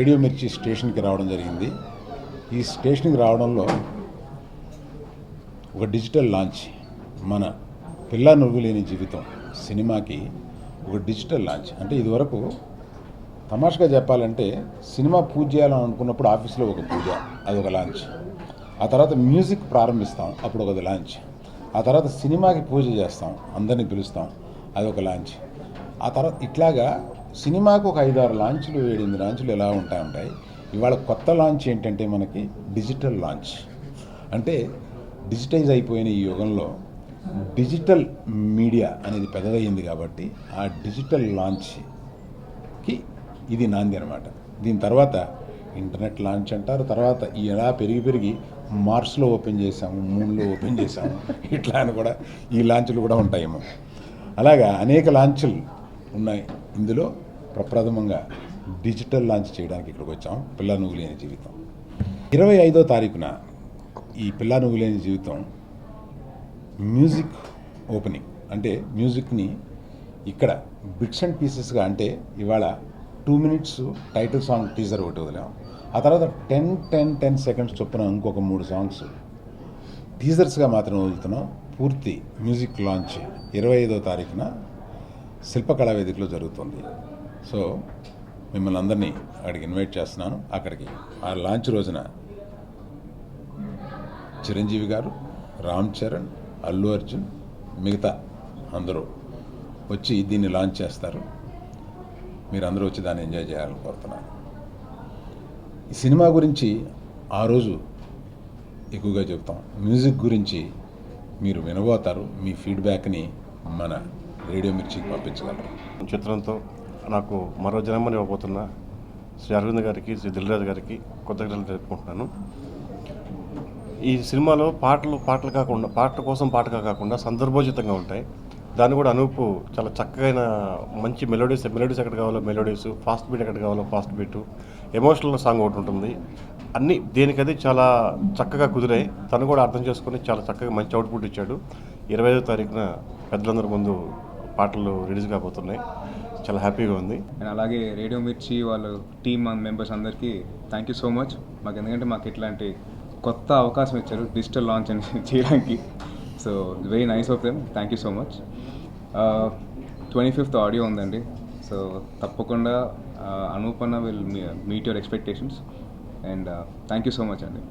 Radio మిర్చి స్టేషన్కి రావడం జరిగింది. ఈ స్టేషన్కి రావడంలో ఒక డిజిటల్ లాంచ్, మన పిల్ల నువ్వులేని జీవితం సినిమాకి ఒక డిజిటల్ లాంచ్. అంటే ఇదివరకు తమాషగా చెప్పాలంటే సినిమా పూజ చేయాలని అనుకున్నప్పుడు ఆఫీస్లో ఒక పూజ, అదొక లాంచ్. ఆ తర్వాత మ్యూజిక్ ప్రారంభిస్తాం, అప్పుడు ఒక లాంచ్. ఆ తర్వాత సినిమాకి పూజ చేస్తాం, అందరినీ పిలుస్తాం, అదొక లాంచ్. ఆ తర్వాత ఇట్లాగా సినిమాకు ఒక 5-6 లాంచ్లు 7-8 లాంచ్లు ఎలా ఉంటాయి. ఇవాళ కొత్త లాంచ్ ఏంటంటే మనకి డిజిటల్ లాంచ్. అంటే డిజిటైజ్ అయిపోయిన ఈ యుగంలో డిజిటల్ మీడియా అనేది పెద్దదయ్యింది కాబట్టి ఆ డిజిటల్ లాంచ్కి ఇది నాంది అనమాట. దీని తర్వాత ఇంటర్నెట్ లాంచ్ అంటారు. తర్వాత ఎలా పెరిగి మార్స్లో ఓపెన్ చేసాము, మూన్లో ఓపెన్ చేసాము, ఇట్లా అని కూడా ఈ లాంచ్లు కూడా ఉంటాయేమో. అలాగా అనేక లాంచ్లు ఉన్నాయి. ఇందులో ప్రప్రథమంగా డిజిటల్ లాంచ్ చేయడానికి ఇక్కడికి వచ్చాం. పిల్ల నువ్వులేని జీవితం 25వ తారీఖున ఈ పిల్ల నువ్వులేని జీవితం మ్యూజిక్ ఓపెనింగ్. అంటే మ్యూజిక్ని ఇక్కడ బిట్స్ అండ్ పీసెస్గా, అంటే ఇవాళ 2 minutes టైటిల్ సాంగ్ టీజర్ ఒకటి వదిలాం. ఆ తర్వాత 10 seconds చొప్పున ఇంకొక 3 సాంగ్స్ టీజర్స్గా మాత్రం వదులుతున్నాం. పూర్తి మ్యూజిక్ లాంచ్ 25వ తారీఖున శిల్పకళా వేదికలో జరుగుతుంది. సో మిమ్మల్ని అందరినీ అక్కడికి ఇన్వైట్ చేస్తున్నాను. అక్కడికి ఆ లాంచ్ రోజున చిరంజీవి గారు, రామ్ చరణ్, అల్లు అర్జున్, మిగతా అందరూ వచ్చి దీన్ని లాంచ్ చేస్తారు. మీరు అందరూ వచ్చి దాన్ని ఎంజాయ్ చేయాలని కోరుతున్నాను. ఈ సినిమా గురించి ఆ రోజు ఎక్కువగా చెప్తాం. మ్యూజిక్ గురించి మీరు వినబోతారు. మీ ఫీడ్బ్యాక్ని మన రేడియో మిర్చికి పంపించగలరు. చిత్రంతో నాకు మరో జన్మని ఇవ్వబోతున్న శ్రీ అరవింద్ గారికి, శ్రీ దిల్రాజు గారికి కృతజ్ఞతలు తెలుపుకుంటున్నాను. ఈ సినిమాలో పాటల కోసం పాటగా కాకుండా సందర్భోచితంగా ఉంటాయి. దాన్ని కూడా అనూపు చాలా చక్కగా మంచి మెలోడీస్ ఎక్కడ కావాలో మెలోడీస్, ఫాస్ట్ బీట్ ఎక్కడ కావాలో ఫాస్ట్ బీటు, ఎమోషనల్ సాంగ్ ఒకటి ఉంటుంది. అన్నీ దేనికది చాలా చక్కగా కుదిరాయి. తను కూడా అర్థం చేసుకొని చాలా చక్కగా మంచి అవుట్పుట్ ఇచ్చాడు. 25వ తారీఖున పెద్దలందరి ముందు పాటలు రిలీజ్ కాబోతున్నాయి. చాలా హ్యాపీగా ఉంది. అలాగే రేడియో మిర్చి వాళ్ళ టీమ్ మెంబర్స్ అందరికీ థ్యాంక్ యూ సో మచ్. ఎందుకంటే మాకు ఇట్లాంటి కొత్త అవకాశం ఇచ్చారు డిజిటల్ లాంచ్ అని చేయడానికి. So very nice of them. Thank you so much. 25th audio ఉందండి. సో తప్పకుండా అనూపన్న will meet your expectations. And thank you so much అండి.